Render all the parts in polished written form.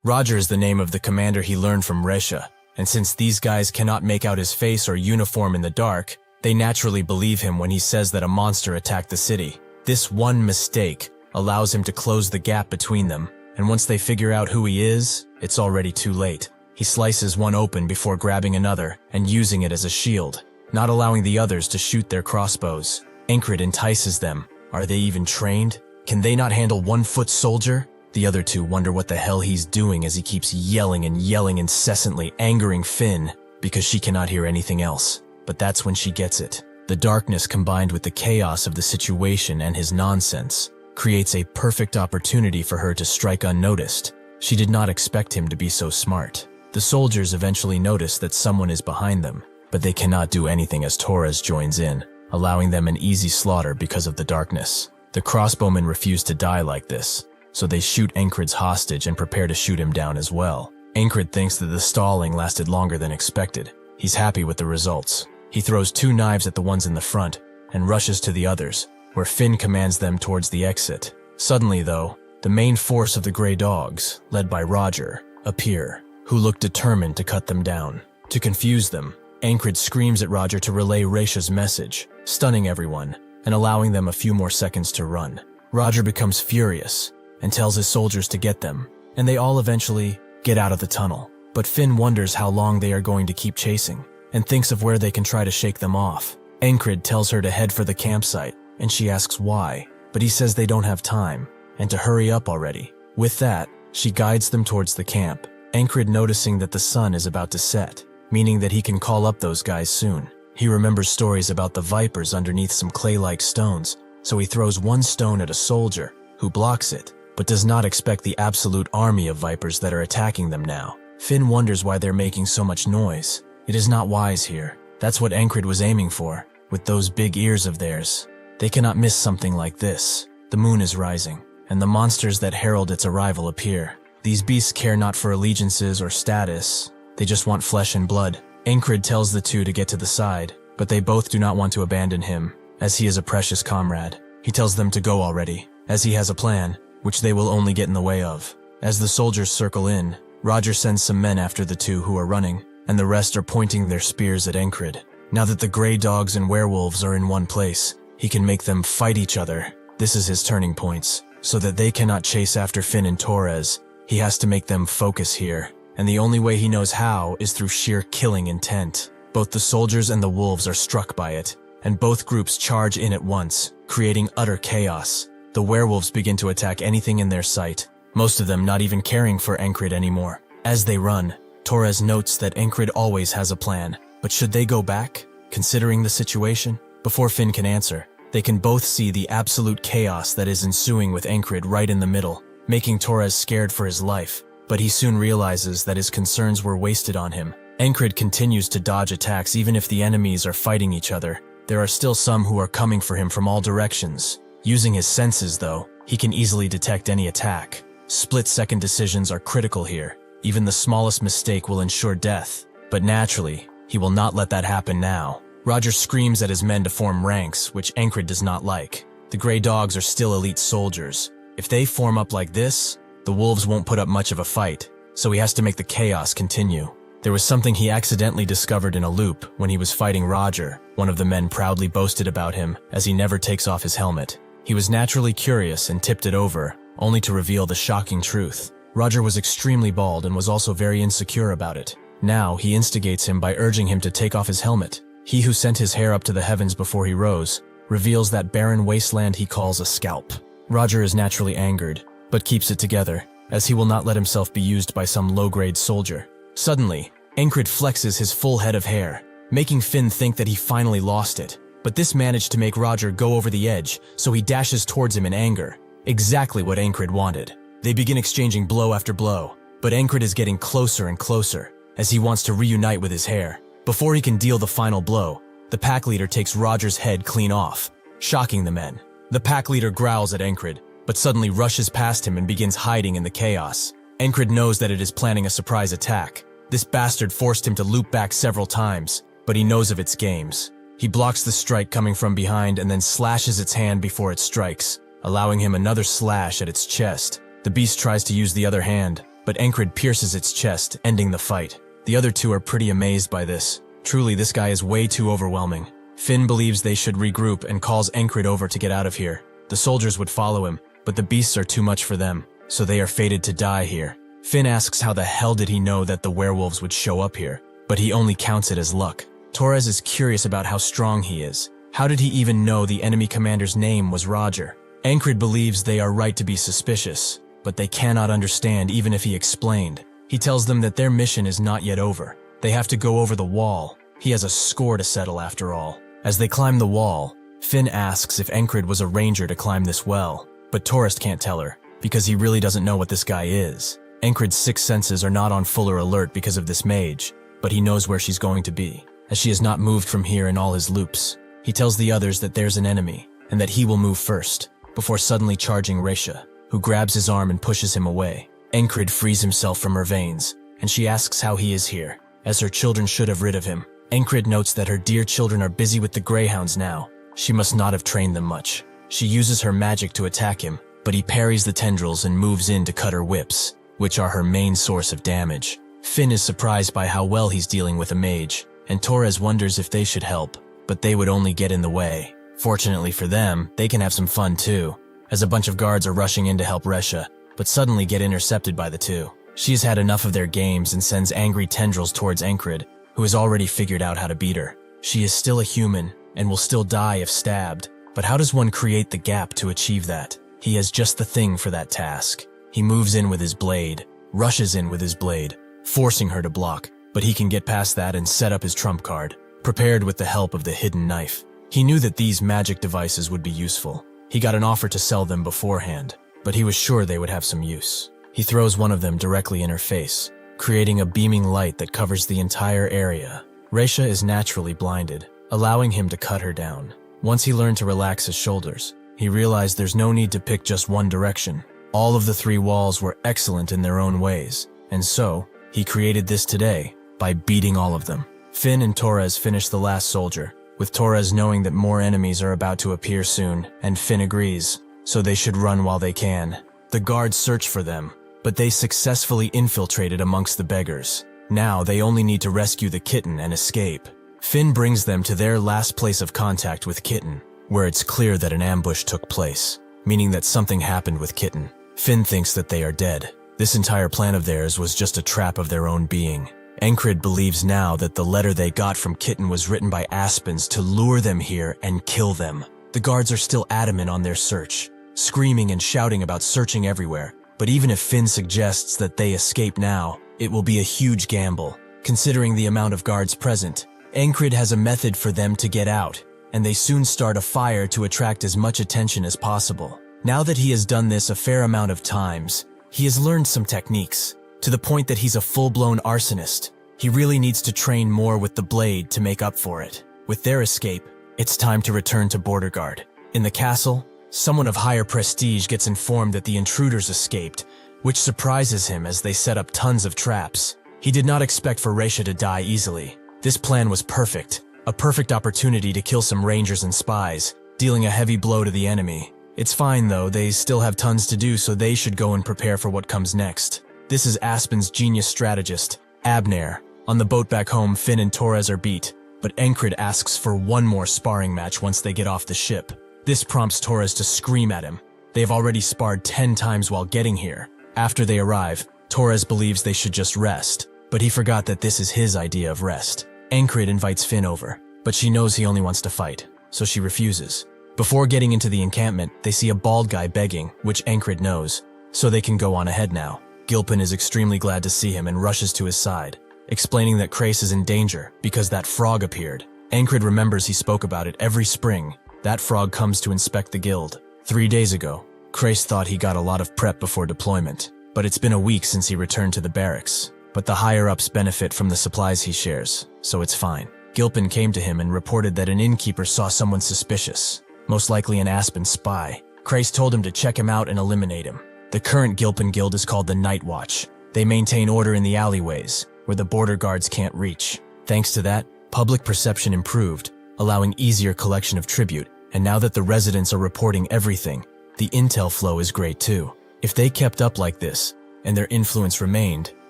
Roger is the name of the commander he learned from Resha, and since these guys cannot make out his face or uniform in the dark, they naturally believe him when he says that a monster attacked the city. This one mistake allows him to close the gap between them, and once they figure out who he is, it's already too late. He slices one open before grabbing another and using it as a shield, not allowing the others to shoot their crossbows. Encrid entices them. Are they even trained? Can they not handle 1-foot soldier? The other two wonder what the hell he's doing as he keeps yelling and yelling incessantly, angering Finn because she cannot hear anything else. But that's when she gets it. The darkness combined with the chaos of the situation and his nonsense creates a perfect opportunity for her to strike unnoticed. She did not expect him to be so smart. The soldiers eventually notice that someone is behind them, but they cannot do anything as Torres joins in, allowing them an easy slaughter because of the darkness. The crossbowmen refuse to die like this, so they shoot Encrid's hostage and prepare to shoot him down as well. Encrid thinks that the stalling lasted longer than expected. He's happy with the results. He throws 2 knives at the ones in the front and rushes to the others, where Finn commands them towards the exit. Suddenly, though, the main force of the Grey Dogs, led by Roger, appear, who look determined to cut them down. To confuse them, Encrid screams at Roger to relay Resha's message, stunning everyone and allowing them a few more seconds to run. Roger becomes furious and tells his soldiers to get them, and they all eventually get out of the tunnel. But Finn wonders how long they are going to keep chasing and thinks of where they can try to shake them off. Encrid tells her to head for the campsite, and she asks why, but he says they don't have time and to hurry up already. With that, she guides them towards the camp, Encrid noticing that the sun is about to set, meaning that he can call up those guys soon. He remembers stories about the vipers underneath some clay-like stones, so he throws 1 stone at a soldier, who blocks it, but does not expect the absolute army of vipers that are attacking them now. Finn wonders why they're making so much noise. It is not wise here. That's what Encrid was aiming for, with those big ears of theirs. They cannot miss something like this. The moon is rising, and the monsters that herald its arrival appear. These beasts care not for allegiances or status. They just want flesh and blood. Encrid tells the two to get to the side, but they both do not want to abandon him, as he is a precious comrade. He tells them to go already, as he has a plan, which they will only get in the way of. As the soldiers circle in, Roger sends some men after the two who are running, and the rest are pointing their spears at Encrid. Now that the Grey Dogs and werewolves are in one place, he can make them fight each other. This is his turning points, so that they cannot chase after Finn and Torres. He has to make them focus here, and the only way he knows how is through sheer killing intent. Both the soldiers and the wolves are struck by it, and both groups charge in at once, creating utter chaos. The werewolves begin to attack anything in their sight, most of them not even caring for Encrid anymore. As they run, Torres notes that Encrid always has a plan, but should they go back, considering the situation? Before Finn can answer, they can both see the absolute chaos that is ensuing with Encrid right in the middle, making Torres scared for his life. But he soon realizes that his concerns were wasted on him. Encrid continues to dodge attacks even if the enemies are fighting each other. There are still some who are coming for him from all directions. Using his senses, though, he can easily detect any attack. Split-second decisions are critical here. Even the smallest mistake will ensure death. But naturally, he will not let that happen now. Roger screams at his men to form ranks, which Encrid does not like. The Grey Dogs are still elite soldiers. If they form up like this, the wolves won't put up much of a fight, so he has to make the chaos continue. There was something he accidentally discovered in a loop when he was fighting Roger. One of the men proudly boasted about him, as he never takes off his helmet. He was naturally curious and tipped it over, only to reveal the shocking truth. Roger was extremely bald and was also very insecure about it. Now he instigates him by urging him to take off his helmet. He who sent his hair up to the heavens before he rose reveals that barren wasteland he calls a scalp. Roger is naturally angered, but keeps it together, as he will not let himself be used by some low-grade soldier. Suddenly, Encrid flexes his full head of hair, making Finn think that he finally lost it. But this managed to make Roger go over the edge, so he dashes towards him in anger. Exactly what Encrid wanted. They begin exchanging blow after blow, but Encrid is getting closer and closer, as he wants to reunite with his hair. Before he can deal the final blow, the pack leader takes Roger's head clean off, shocking the men. The pack leader growls at Encrid, but suddenly rushes past him and begins hiding in the chaos. Encrid knows that it is planning a surprise attack. This bastard forced him to loop back several times, but he knows of its games. He blocks the strike coming from behind and then slashes its hand before it strikes, allowing him another slash at its chest. The beast tries to use the other hand, but Encrid pierces its chest, ending the fight. The other two are pretty amazed by this. Truly, this guy is way too overwhelming. Finn believes they should regroup and calls Encrid over to get out of here. The soldiers would follow him, but the beasts are too much for them, so they are fated to die here. Finn asks how the hell did he know that the werewolves would show up here, but he only counts it as luck. Torres is curious about how strong he is. How did he even know the enemy commander's name was Roger? Encrid believes they are right to be suspicious, but they cannot understand even if he explained. He tells them that their mission is not yet over. They have to go over the wall. He has a score to settle after all. As they climb the wall, Finn asks if Encrid was a ranger to climb this well, but Torres can't tell her, because he really doesn't know what this guy is. Encrid's 6 senses are not on fuller alert because of this mage, but he knows where she's going to be, as she has not moved from here in all his loops. He tells the others that there's an enemy, and that he will move first, before suddenly charging Resha, who grabs his arm and pushes him away. Encrid frees himself from her veins, and she asks how he is here, as her children should have rid of him. Encrid notes that her dear children are busy with the greyhounds now. She must not have trained them much. She uses her magic to attack him, but he parries the tendrils and moves in to cut her whips, which are her main source of damage. Finn is surprised by how well he's dealing with a mage, and Torres wonders if they should help, but they would only get in the way. Fortunately for them, they can have some fun too, as a bunch of guards are rushing in to help Resha, but suddenly get intercepted by the two. She has had enough of their games and sends angry tendrils towards Encrid, who has already figured out how to beat her. She is still a human, and will still die if stabbed, but how does one create the gap to achieve that? He has just the thing for that task. He moves in with his blade, rushes in with his blade, forcing her to block, but he can get past that and set up his trump card, prepared with the help of the hidden knife. He knew that these magic devices would be useful. He got an offer to sell them beforehand, but he was sure they would have some use. He throws one of them directly in her face, creating a beaming light that covers the entire area. Resha is naturally blinded, allowing him to cut her down. Once he learned to relax his shoulders, he realized there's no need to pick just one direction. All of the 3 walls were excellent in their own ways, and so, he created this today, by beating all of them. Finn and Torres finish the last soldier, with Torres knowing that more enemies are about to appear soon, and Finn agrees, so they should run while they can. The guards search for them, but they successfully infiltrated amongst the beggars. Now they only need to rescue the kitten and escape. Finn brings them to their last place of contact with Kitten, where it's clear that an ambush took place, meaning that something happened with Kitten. Finn thinks that they are dead. This entire plan of theirs was just a trap of their own being. Encrid believes now that the letter they got from Kitten was written by Aspens to lure them here and kill them. The guards are still adamant on their search, screaming and shouting about searching everywhere. But even if Finn suggests that they escape now, it will be a huge gamble. Considering the amount of guards present, Encrid has a method for them to get out, and they soon start a fire to attract as much attention as possible. Now that he has done this a fair amount of times, he has learned some techniques, to the point that he's a full-blown arsonist. He really needs to train more with the blade to make up for it. With their escape, it's time to return to Border Guard. In the castle, someone of higher prestige gets informed that the intruders escaped, which surprises him as they set up tons of traps. He did not expect for Resha to die easily. This plan was perfect, a perfect opportunity to kill some rangers and spies, dealing a heavy blow to the enemy. It's fine though, they still have tons to do, so they should go and prepare for what comes next. This is Aspen's genius strategist, Abner. On the boat back home, Finn and Torres are beat, but Encrid asks for one more sparring match once they get off the ship. This prompts Torres to scream at him. They have already sparred 10 times while getting here. After they arrive, Torres believes they should just rest, but he forgot that this is his idea of rest. Encrid invites Finn over, but she knows he only wants to fight, so she refuses. Before getting into the encampment, they see a bald guy begging, which Encrid knows, so they can go on ahead now. Gilpin is extremely glad to see him and rushes to his side, explaining that Crace is in danger because that frog appeared. Encrid remembers he spoke about it every spring. That frog comes to inspect the guild. 3 days ago, Crace thought he got a lot of prep before deployment, but it's been a week since he returned to the barracks. But the higher-ups benefit from the supplies he shares, so it's fine. Gilpin came to him and reported that an innkeeper saw someone suspicious, most likely an Aspen spy. Crace told him to check him out and eliminate him. The current Gilpin guild is called the Night Watch. They maintain order in the alleyways, where the border guards can't reach. Thanks to that, public perception improved, allowing easier collection of tribute, and now that the residents are reporting everything, the intel flow is great too. If they kept up like this, and their influence remained,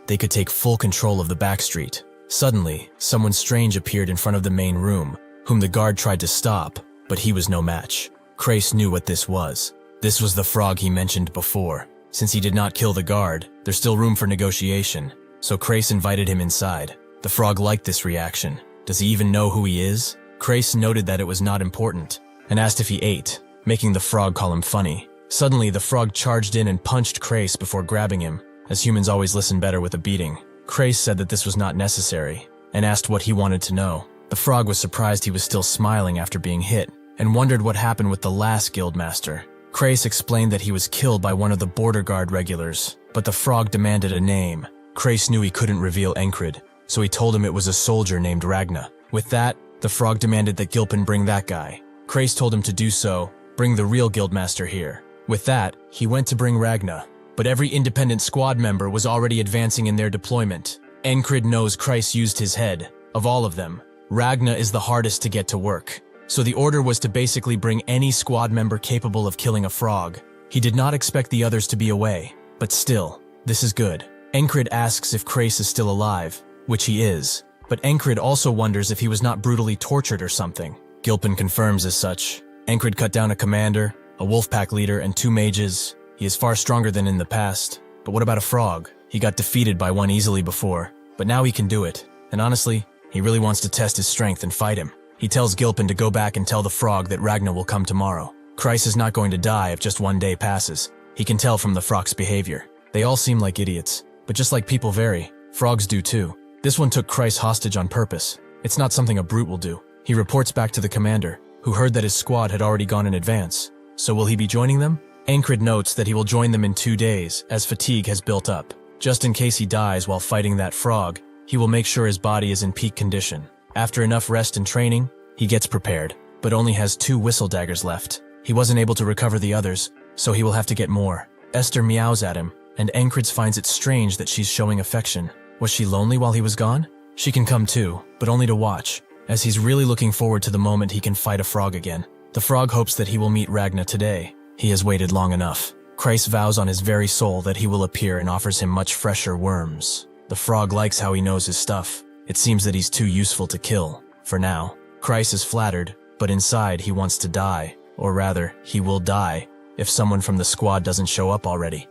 they could take full control of the backstreet. Suddenly, someone strange appeared in front of the main room, whom the guard tried to stop, but he was no match. Krace knew what this was. This was the frog he mentioned before. Since he did not kill the guard, there's still room for negotiation, so Krace invited him inside. The frog liked this reaction. Does he even know who he is? Krace noted that it was not important, and asked if he ate, making the frog call him funny. Suddenly, the frog charged in and punched Krace before grabbing him, as humans always listen better with a beating. Krace said that this was not necessary, and asked what he wanted to know. The frog was surprised he was still smiling after being hit, and wondered what happened with the last guildmaster. Krace explained that he was killed by one of the border guard regulars, but the frog demanded a name. Krace knew he couldn't reveal Encrid, so he told him it was a soldier named Ragna. With that, the frog demanded that Gilpin bring that guy. Krace told him to do so, bring the real guildmaster here. With that, he went to bring Ragna, but every independent squad member was already advancing in their deployment. Encrid knows Krace used his head. Of all of them, Ragna is the hardest to get to work. So the order was to basically bring any squad member capable of killing a frog. He did not expect the others to be away, but still, this is good. Encrid asks if Krace is still alive, which he is, but Encrid also wonders if he was not brutally tortured or something. Gilpin confirms as such. Encrid cut down a commander, a wolfpack leader, and 2 mages. He is far stronger than in the past. But what about a frog? He got defeated by one easily before, but now he can do it. And honestly, he really wants to test his strength and fight him. He tells Gilpin to go back and tell the frog that Ragna will come tomorrow. Krace is not going to die if just 1 day passes. He can tell from the frog's behavior. They all seem like idiots, but just like people vary, frogs do too. This one took Krace hostage on purpose. It's not something a brute will do. He reports back to the commander, who heard that his squad had already gone in advance. So will he be joining them? Encrid notes that he will join them in 2 days, as fatigue has built up. Just in case he dies while fighting that frog, he will make sure his body is in peak condition. After enough rest and training, he gets prepared, but only has 2 whistle daggers left. He wasn't able to recover the others, so he will have to get more. Esther meows at him, and Encrid finds it strange that she's showing affection. Was she lonely while he was gone? She can come too, but only to watch, as he's really looking forward to the moment he can fight a frog again. The frog hopes that he will meet Ragna today. He has waited long enough. Krace vows on his very soul that he will appear and offers him much fresher worms. The frog likes how he knows his stuff. It seems that he's too useful to kill, for now. Krace is flattered, but inside he wants to die, or rather, he will die, if someone from the squad doesn't show up already.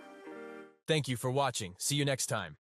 Thank you for watching. See you next time.